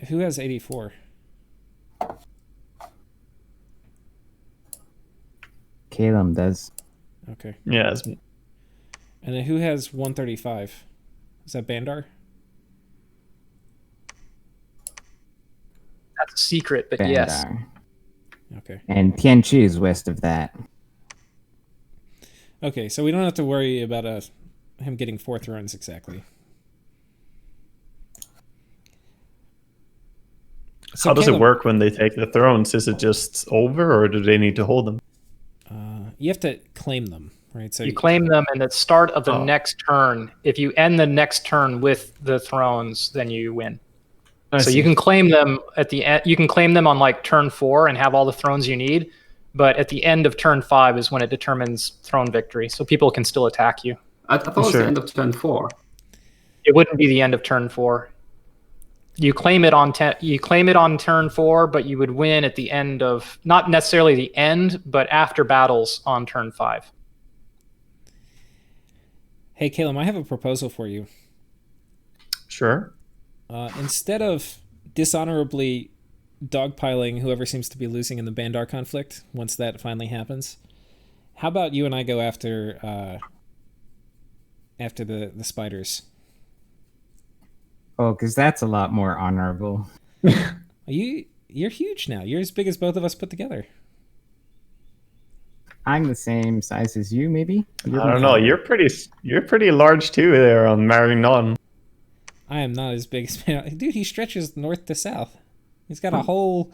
Who has 84? Kalem does. Okay. Yeah. And then who has 135? Is that Bandar? That's a secret, but Bandar. yes. Okay. And Tianchi is west of that. Okay, so we don't have to worry about him getting 4 thrones exactly. So How does Kalem, it work when they take the thrones? Is it just over, or do they need to hold them? you have to claim them, right? So You claim them in the start of the next turn. If you end the next turn with the thrones, then you win. So you can claim them at the end. You can claim them on like turn 4 and have all the thrones you need. But at the end of turn 5 is when it determines throne victory. So people can still attack you. I thought it was the end of turn 4. It wouldn't be the end of turn 4. You claim it on turn 4, but you would win at the end of, not necessarily the end, but after battles on turn 5. Hey, Kalem, I have a proposal for you. Sure. Instead of dishonorably dogpiling whoever seems to be losing in the Bandar conflict, once that finally happens, how about you and I go after the spiders? Oh, because that's a lot more honorable. You're huge now. You're as big as both of us put together. I'm the same size as you, maybe? I don't know. You're pretty large too there on Marignon. I am not as big as... Dude, he stretches north to south. He's got a whole...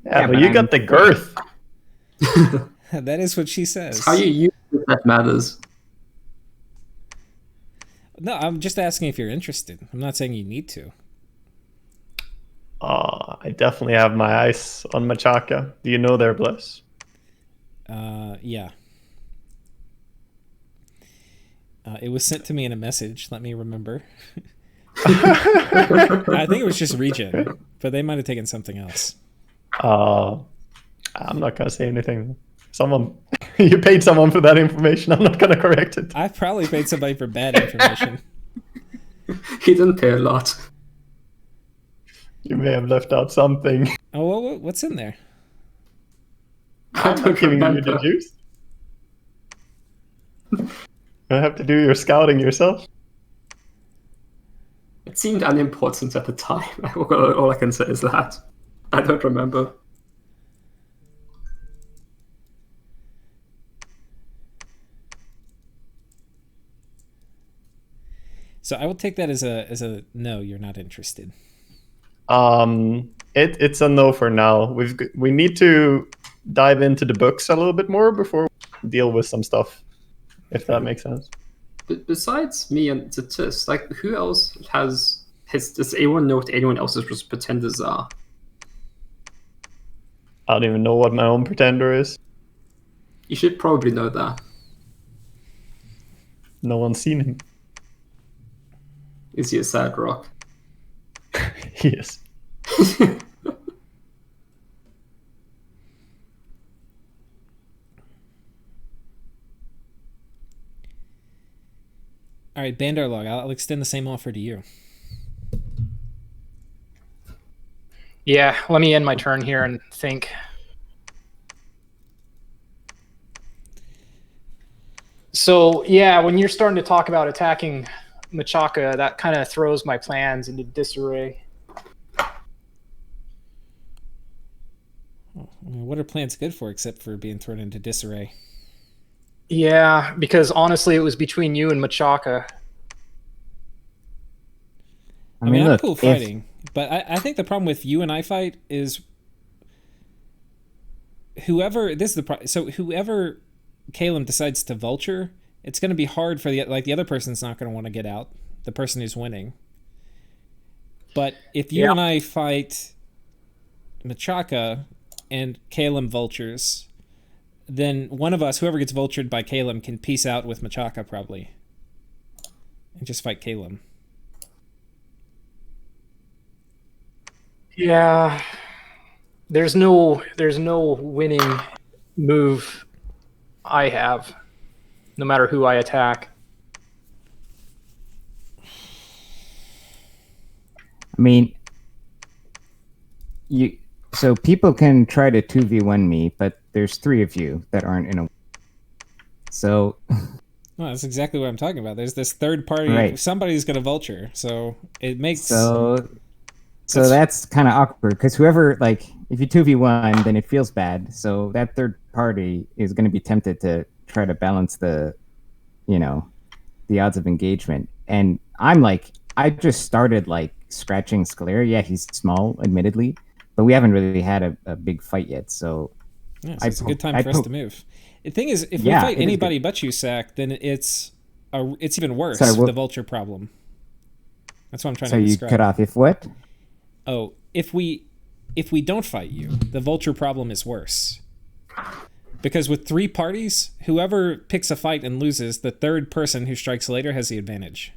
Yeah, but you got the girth. That is what she says. How you use it that matters. No, I'm just asking if you're interested. I'm not saying you need to. I definitely have my eyes on Machaka. Do you know their bliss? Yeah. It was sent to me in a message. Let me remember. I think it was just regen, but they might have taken something else. I'm not gonna say anything. Someone, you paid someone for that information. I'm not gonna correct it. I probably paid somebody for bad information. He didn't pay a lot. You may have left out something. Oh, what's in there? I'm not giving you the juice. You have to do your scouting yourself. It seemed unimportant at the time. All I can say is that. I don't remember. So I will take that as a no. You're not interested. It's a no for now. We need to dive into the books a little bit more before we deal with some stuff, if that makes sense. But besides me and Zatis, like, who else does anyone know what anyone else's pretenders are? I don't even know what my own pretender is. You should probably know that. No one's seen him. Is he a sad rock? Yes. All right, Bandarlog, I'll extend the same offer to you. Yeah, let me end my turn here and think. So, yeah, when you're starting to talk about attacking Machaka, that kind of throws my plans into disarray. What are plans good for except for being thrown into disarray? Yeah, because honestly, it was between you and Machaka. I mean, I'm look, cool fighting, but I think the problem with you and I fight is whoever Caleb decides to vulture, it's going to be hard for the other person's not going to want to get out, the person who's winning. But if you and I fight Machaka and Caleb vultures, then one of us, whoever gets vultured by Caleb, can peace out with Machaka probably and just fight Caleb. Yeah, there's no winning move I have, no matter who I attack. I mean, so people can try to 2v1 me, but there's 3 of you that aren't in a. So. Well, that's exactly what I'm talking about. There's this third party. Right. Somebody's going to vulture, so it makes. So that's kind of awkward because whoever, like, if you 2v1, then it feels bad. So that third party is going to be tempted to try to balance the odds of engagement. And I'm like, I just started like scratching Scalera. Yeah, he's small, admittedly, but we haven't really had a big fight yet. So, it's a good time for us to move. The thing is, if we fight anybody but you, Sack, then it's even worse. The vulture problem. That's what I'm trying to describe. So you cut off if what? Oh, if we don't fight you, the vulture problem is worse. Because with 3 parties, whoever picks a fight and loses, the third person who strikes later has the advantage.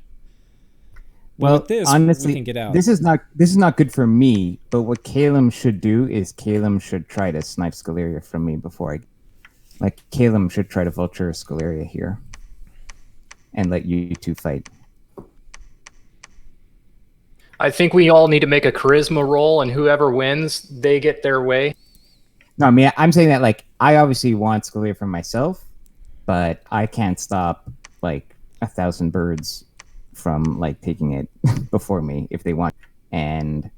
Well, with this, honestly, we can get out. This is not good for me, but what Caleb should do is Caleb should try to snipe Scaleria from me before Caleb should try to vulture Scaleria here and let you 2 fight. I think we all need to make a charisma roll, and whoever wins, they get their way. No, I mean, I'm saying that, like, I obviously want Scaleria for myself, but I can't stop, like, 1,000 birds from, like, taking it before me if they want. And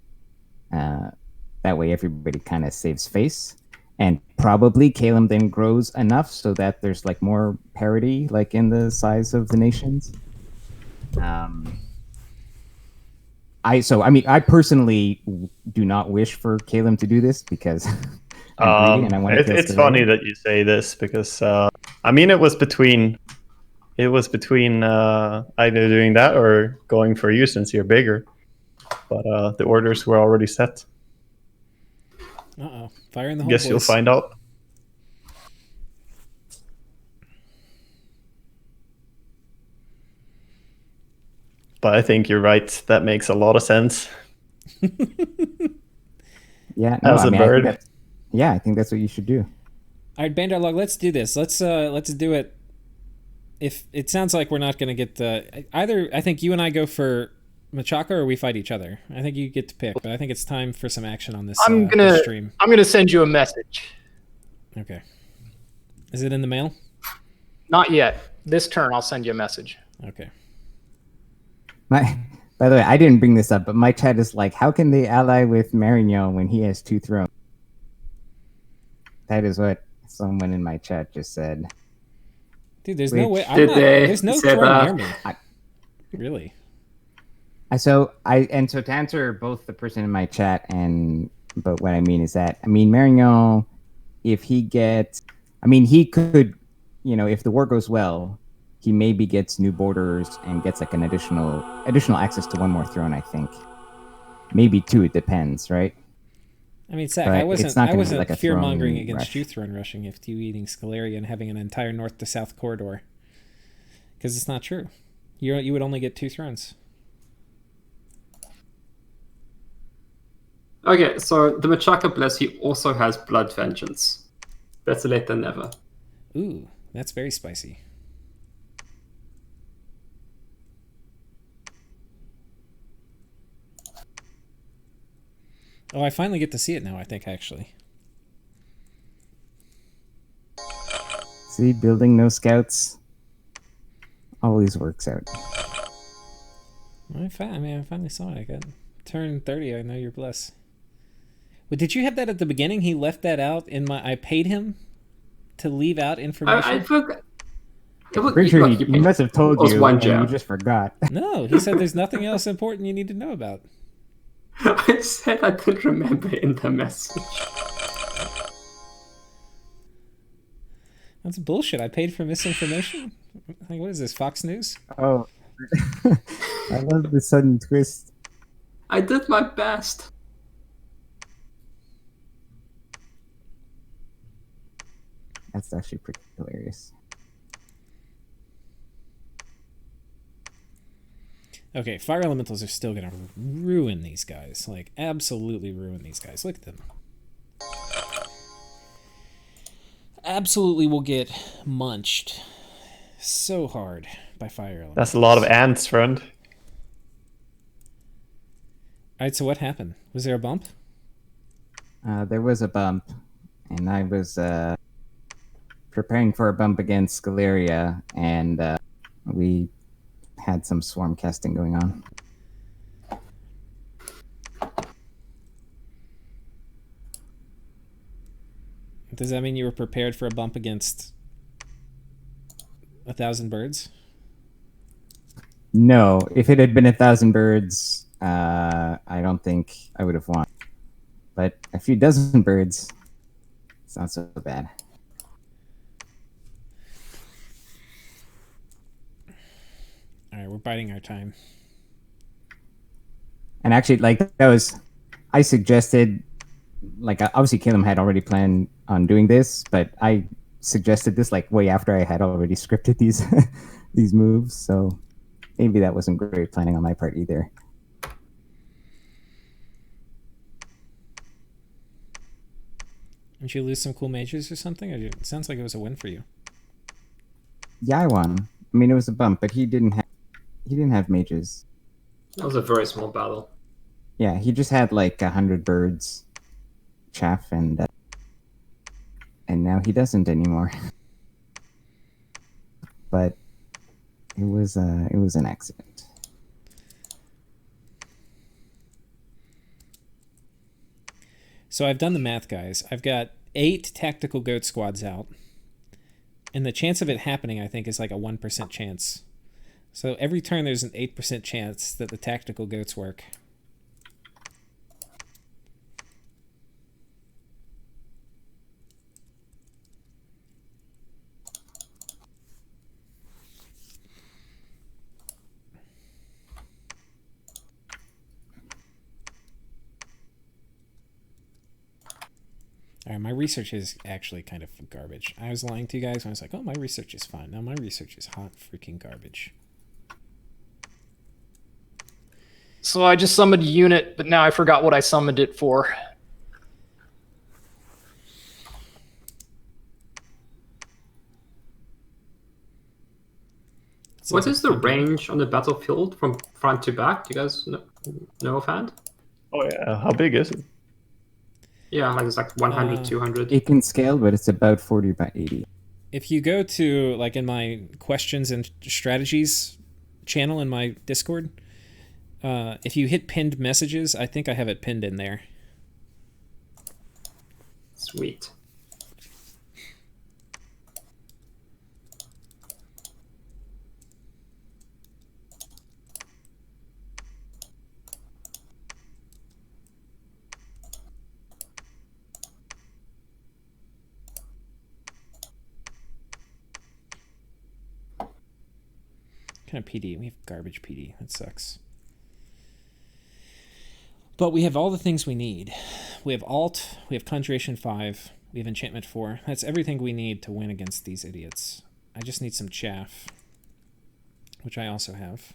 that way everybody kind of saves face. And probably Caleb then grows enough so that there's, like, more parity, like, in the size of the nations. I personally do not wish for Caleb to do this because I'm greedy and I want to kill It's funny that you say this because it was between either doing that or going for you since you're bigger, but the orders were already set. Fire in the hole. Guess boys. you'll find out. but I think you're right. That makes a lot of sense. Yeah, no, As a I bird. think I think that's what you should do. All right, Bandar Log, let's do this. Let's do it. If it sounds like we're not going to get the either, I think you and I go for Machaca or we fight each other. I think you get to pick, but I think it's time for some action on this. This stream. I'm gonna send you a message. Okay. Is it in the mail? Not yet. This turn, I'll send you a message. Okay. By the way, I didn't bring this up, but my chat is like, how can they ally with Marignon when he has 2 thrones? That is what someone in my chat just said. Dude, there's no way. There's no throne near me. Really? So to answer both the person in my chat but what I mean is that Marignon, if he gets, he could, if the war goes well, he maybe gets new borders and gets like an additional access to 1 more throne. I think maybe 2. It depends, right? Zach, but I wasn't like a fear mongering throne against rush. you throne rushing if you eating Scalaria and having an entire north to south corridor, because it's not true. You would only get 2 thrones. Okay, so the Machaca Bless, he also has Blood Vengeance. Better late than never. Ooh, that's very spicy. Oh, I finally get to see it now, I think, actually. See, building no scouts always works out. I finally saw it. I got turn 30. I know you're blessed. Well, did you have that at the beginning? He left that out in my... I paid him to leave out information? I forgot. Pretty sure he must have told you and you just forgot. No, he said there's nothing else important you need to know about. I said I couldn't remember in the message. That's bullshit. I paid for misinformation? Like, what is this, Fox News? Oh. I love the sudden twist. I did my best. That's actually pretty hilarious. Okay, fire elementals are still gonna ruin these guys. Like, absolutely ruin these guys. Look at them. Absolutely will get munched so hard by fire elementals. That's a lot of ants, friend. Alright, so what happened? Was there a bump? There was a bump, and I was preparing for a bump against Scalaria, and we had some swarm casting going on. Does that mean you were prepared for a bump against 1,000 birds? No, if it had been 1,000 birds, I don't think I would have won. But a few dozen birds, it's not so bad. Alright, we're biding our time. And actually, I suggested, obviously Caleb had already planned on doing this, but I suggested this way after I had already scripted these these moves, so maybe that wasn't great planning on my part either. Did you lose some cool mages or something? It sounds like it was a win for you. Yeah, I won. It was a bump, but he didn't have mages. That was a very small battle. Yeah, he just had 100 birds, chaff, and now he doesn't anymore. But it was an accident. So I've done the math, guys. I've got 8 tactical goat squads out. And the chance of it happening, I think, is a 1% chance. So every turn there's an 8% chance that the tactical goats work. All right, my research is actually kind of garbage. I was lying to you guys when I was like, oh, my research is fine. Now my research is hot freaking garbage. So I just summoned a unit, but now I forgot what I summoned it for. What is the range on the battlefield from front to back? Do you guys know offhand? Oh yeah, how big is it? Yeah, like it's like 100, 200. It can scale, but it's about 40 by 80. If you go to like in my questions and strategies channel in my Discord, if you hit pinned messages, I think I have it pinned in there. Sweet. Kind of PD. We have garbage PD. That sucks. But we have all the things we need. We have Alt, we have Conjuration 5, we have Enchantment 4. That's everything we need to win against these idiots. I just need some chaff, which I also have.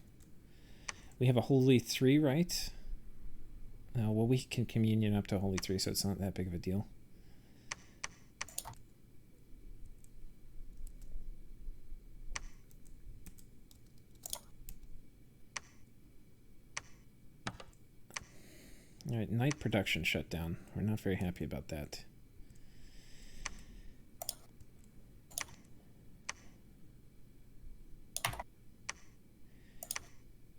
We have a Holy 3, right? Well, we can communion up to Holy 3, so it's not that big of a deal. All right, night production shut down. We're not very happy about that.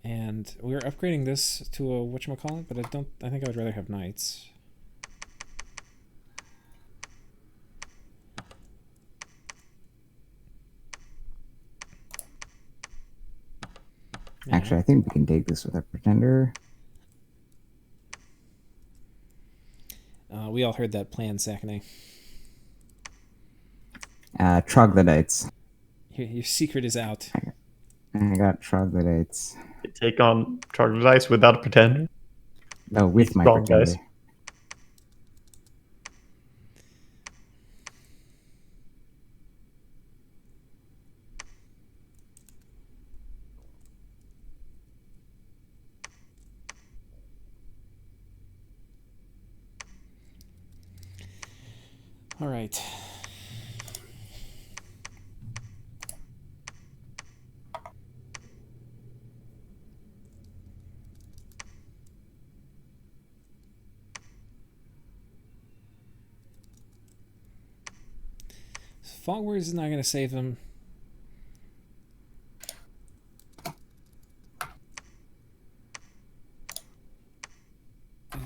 And we're upgrading this to a whatchamacallit, but I think I would rather have nights. Actually, I think we can take this with a pretender. We all heard that plan, Sakane. Troglodytes. Your secret is out. I got troglodytes. You take on troglodytes without a pretender. No, with my Strong pretender. guys. All right. Fog Words is not going to save them.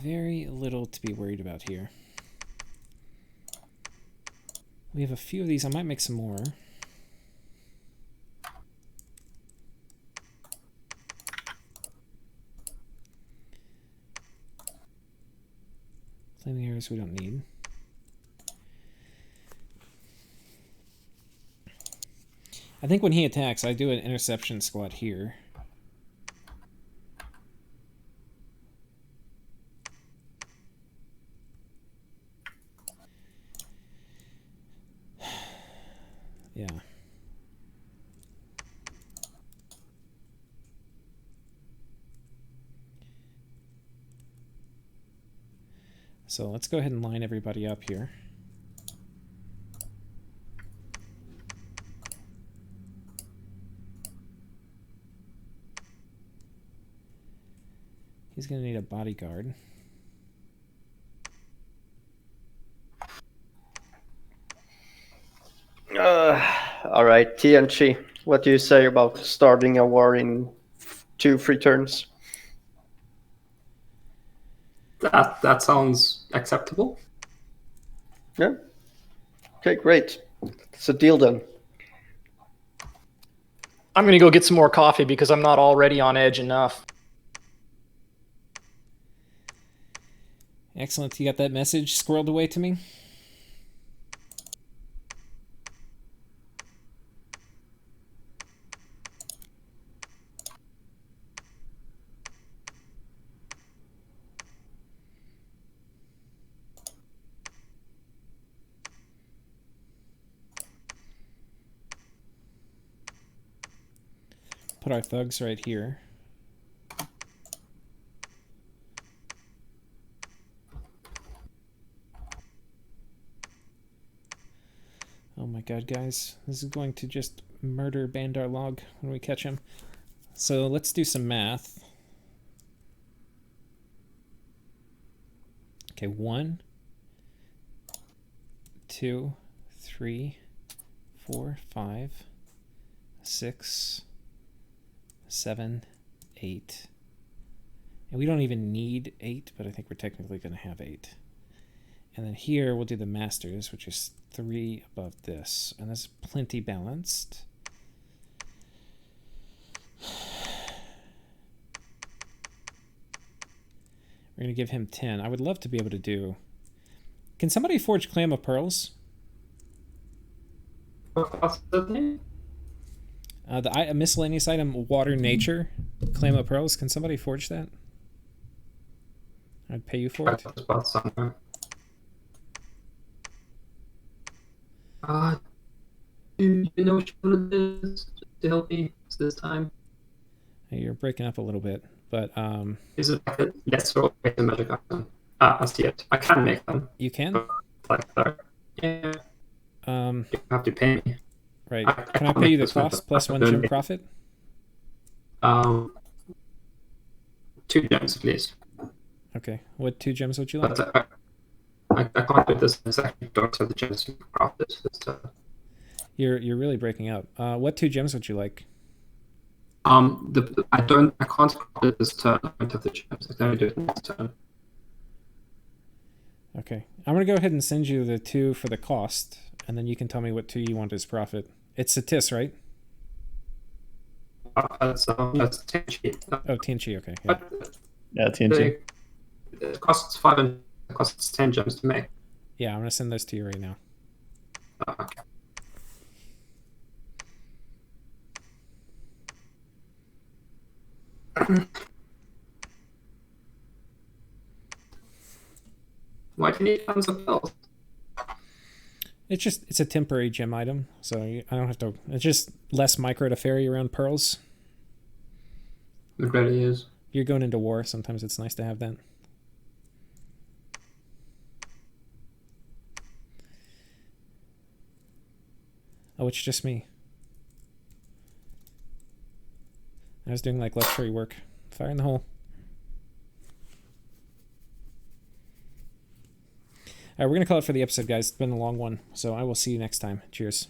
Very little to be worried about here. We have a few of these. I might make some more. Flaming arrows we don't need. I think when he attacks, I do an interception squad here. Yeah. So let's go ahead and line everybody up here. He's going to need a bodyguard. All right, TNG. What do you say about starting a war in 2 free turns? That sounds acceptable. Yeah. Okay, great. It's a deal then. I'm going to go get some more coffee because I'm not already on edge enough. Excellent. You got that message squirreled away to me? Put our thugs right here. Oh my god, guys. This is going to just murder Bandar Log when we catch him. So let's do some math. Okay, 1, 2, 3, 4, 5, 6, 7, 8. And we don't even need 8, but I think we're technically going to have 8. And then here we'll do the masters, which is 3 above this. And that's plenty balanced. We're going to give him 10. I would love to be able to do... Can somebody forge Clam of Pearls? What's the name? A miscellaneous item, Water Nature, Clam of Pearls. Can somebody forge that? I'd pay you for it. Spot somewhere. Do you know which one it is to help me this time? You're breaking up a little bit, but Is it like a lesser or greater magic item? I see it. I can make them. you can. Like that. Yeah. Um, You have to pay me. right. I Can I can't pay you make the this one, cost but plus I 1 can gem donate. profit? 2 gems, please. Okay. What 2 gems would you like? But I can't do this. I actually don't have the gems to craft this. You're really breaking up. What 2 gems would you like? I can't craft it this turn. I don't have the gems. I can only do it next turn. Okay. I'm going to go ahead and send you the 2 for the cost, and then you can tell me what 2 you want as profit. It's Satis, right? That's Tenchi. Oh, Tianchi, okay. Yeah. But Yeah, TNT. it costs 5 and it costs 10 gems to make. Yeah, I'm going to send those to you right now. Okay. Why do you need tons of bells? It's a temporary gem item, so I don't have to... It's just less micro to ferry around pearls. It really is. You're going into war, sometimes it's nice to have that. Oh, it's just me. I was doing like luxury work. Fire in the hole. All right, we're going to call it for the episode, guys. It's been a long one, so I will see you next time. Cheers.